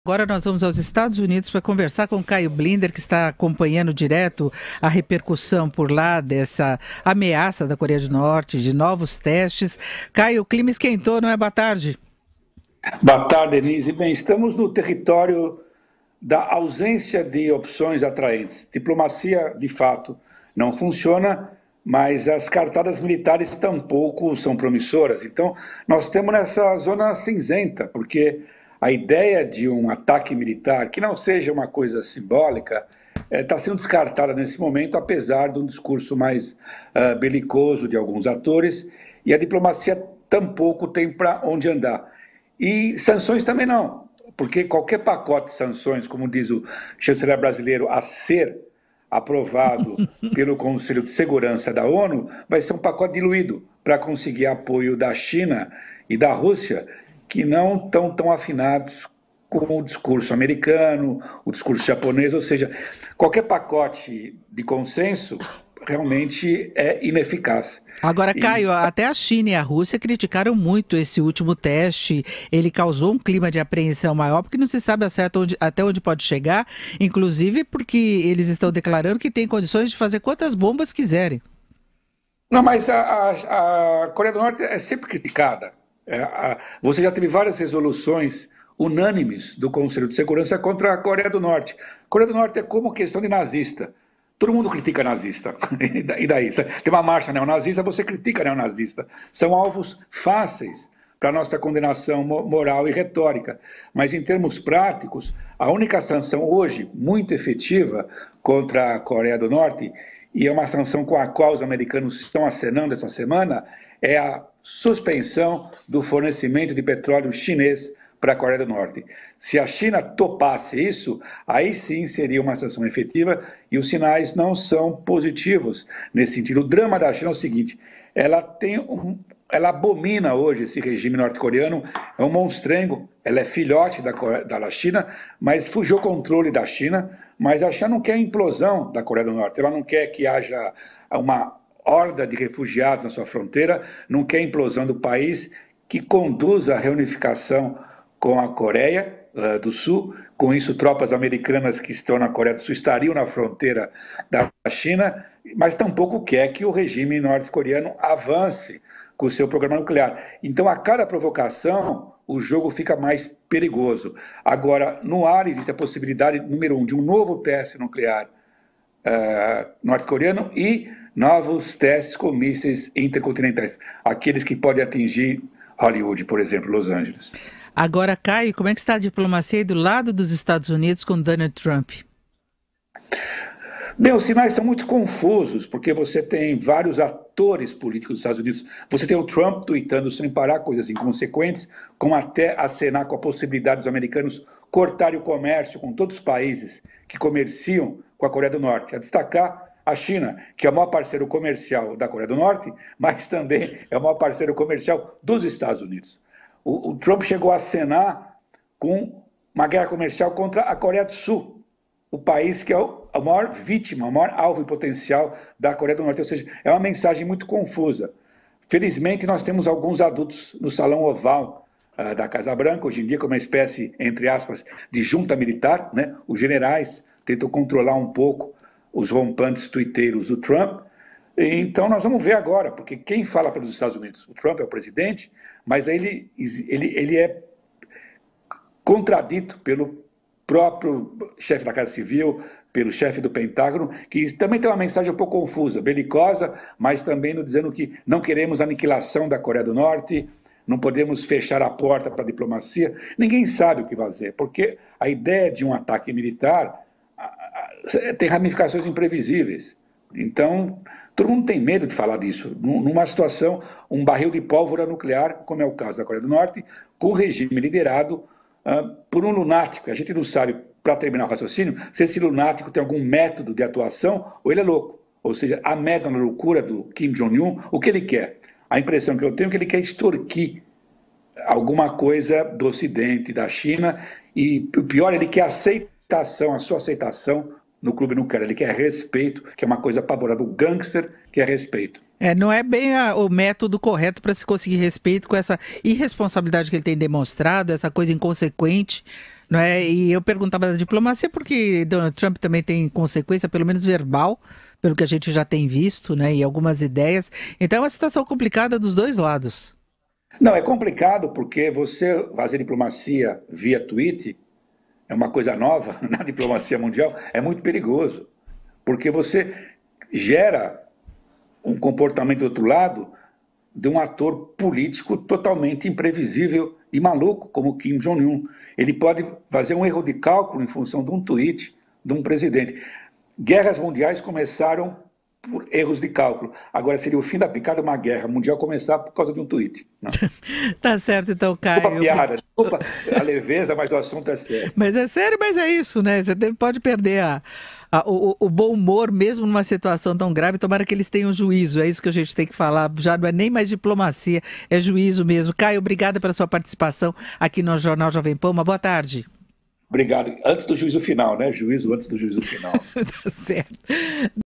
Agora nós vamos aos Estados Unidos para conversar com Caio Blinder, que está acompanhando direto a repercussão por lá dessa ameaça da Coreia do Norte de novos testes. Caio, o clima esquentou, não é? Boa tarde. Boa tarde, Denise. Bem, estamos no território da ausência de opções atraentes. Diplomacia, de fato, não funciona, mas as cartadas militares tampouco são promissoras. Então, nós estamos nessa zona cinzenta, porque a ideia de um ataque militar, que não seja uma coisa simbólica, está sendo descartada nesse momento, apesar de um discurso mais belicoso de alguns atores, e a diplomacia tampouco tem para onde andar. E sanções também não, porque qualquer pacote de sanções, como diz o chanceler brasileiro, a ser aprovado pelo Conselho de Segurança da ONU, vai ser um pacote diluído para conseguir apoio da China e da Rússia, que não estão tão afinados com o discurso americano, o discurso japonês, ou seja, qualquer pacote de consenso realmente é ineficaz. Agora, Caio, até a China e a Rússia criticaram muito esse último teste. Ele causou um clima de apreensão maior, porque não se sabe até onde pode chegar, inclusive porque eles estão declarando que têm condições de fazer quantas bombas quiserem. Não, mas a Coreia do Norte é sempre criticada. Você já teve várias resoluções unânimes do Conselho de Segurança contra a Coreia do Norte. A Coreia do Norte é como questão de nazista. Todo mundo critica nazista. E daí? Tem uma marcha neonazista, você critica neonazista. São alvos fáceis para a nossa condenação moral e retórica. Mas, em termos práticos, a única sanção hoje muito efetiva contra a Coreia do Norte, e é uma sanção com a qual os americanos estão acenando essa semana, é a suspensão do fornecimento de petróleo chinês para a Coreia do Norte. Se a China topasse isso, aí sim seria uma sanção efetiva, e os sinais não são positivos nesse sentido. O drama da China é o seguinte: ela abomina hoje esse regime norte-coreano, é um monstrengo, ela é filhote da China, mas fugiu o controle da China, mas a China não quer a implosão da Coreia do Norte, ela não quer que haja uma horda de refugiados na sua fronteira, não quer a implosão do país, que conduza à reunificação com a Coreia do Sul. Com isso, tropas americanas que estão na Coreia do Sul estariam na fronteira da China, mas tampouco quer que o regime norte-coreano avance com o seu programa nuclear. Então, a cada provocação, o jogo fica mais perigoso. Agora, no ar existe a possibilidade, número um, de um novo teste nuclear norte-coreano e novos testes com mísseis intercontinentais, aqueles que podem atingir Hollywood, por exemplo, Los Angeles. Agora, Caio, como é que está a diplomacia aí do lado dos Estados Unidos com Donald Trump? Bem, os sinais são muito confusos, porque você tem vários atores políticos dos Estados Unidos. Você tem o Trump tweetando sem parar coisas inconsequentes, como até acenar com a possibilidade dos americanos cortarem o comércio com todos os países que comerciam com a Coreia do Norte. A destacar a China, que é o maior parceiro comercial da Coreia do Norte, mas também é o maior parceiro comercial dos Estados Unidos. O Trump chegou a acenar com uma guerra comercial contra a Coreia do Sul, o país que é a maior vítima, o maior alvo e potencial da Coreia do Norte. Ou seja, é uma mensagem muito confusa. Felizmente, nós temos alguns adultos no Salão Oval da Casa Branca, hoje em dia, como uma espécie, entre aspas, de junta militar, né? Os generais tentam controlar um pouco os rompantes tuiteiros do Trump. Então, nós vamos ver agora, porque quem fala pelos Estados Unidos? O Trump é o presidente, mas ele é contradito pelo próprio chefe da Casa Civil, pelo chefe do Pentágono, que também tem uma mensagem um pouco confusa, belicosa, mas também dizendo que não queremos a aniquilação da Coreia do Norte, não podemos fechar a porta para a diplomacia. Ninguém sabe o que fazer, porque a ideia de um ataque militar tem ramificações imprevisíveis. Então, todo mundo tem medo de falar disso. Numa situação, um barril de pólvora nuclear, como é o caso da Coreia do Norte, com o regime liderado por um lunático. A gente não sabe, para terminar o raciocínio, se esse lunático tem algum método de atuação ou ele é louco. Ou seja, a meta na loucura do Kim Jong-un, o que ele quer? A impressão que eu tenho é que ele quer extorquir alguma coisa do Ocidente, da China, e o pior, ele quer aceitação, a sua aceitação no clube nuclear. Ele quer respeito, que é uma coisa pavorosa. O gangster quer respeito. Não é bem o método correto para se conseguir respeito com essa irresponsabilidade que ele tem demonstrado, essa coisa inconsequente. Não é? E eu perguntava da diplomacia porque Donald Trump também tem consequência, pelo menos verbal, pelo que a gente já tem visto, né? E algumas ideias. Então é uma situação complicada dos dois lados. Não, é complicado porque você fazer diplomacia via tweet é uma coisa nova na diplomacia mundial, é muito perigoso, porque você gera um comportamento do outro lado de um ator político totalmente imprevisível e maluco, como Kim Jong-un. Ele pode fazer um erro de cálculo em função de um tweet de um presidente. Guerras mundiais começaram por erros de cálculo. Agora seria o fim da picada uma guerra mundial começar por causa de um tweet. Não. Tá certo, então, Desculpa a Caio. piada, desculpa a leveza, mas o assunto é sério. Mas é sério, mas é isso, né? Você pode perder o bom humor mesmo numa situação tão grave. Tomara que eles tenham juízo. É isso que a gente tem que falar. Já não é nem mais diplomacia, é juízo mesmo. Caio, obrigada pela sua participação aqui no Jornal Jovem Pan. Uma boa tarde. Obrigado. Antes do juízo final, né? Juízo antes do juízo final. Tá certo.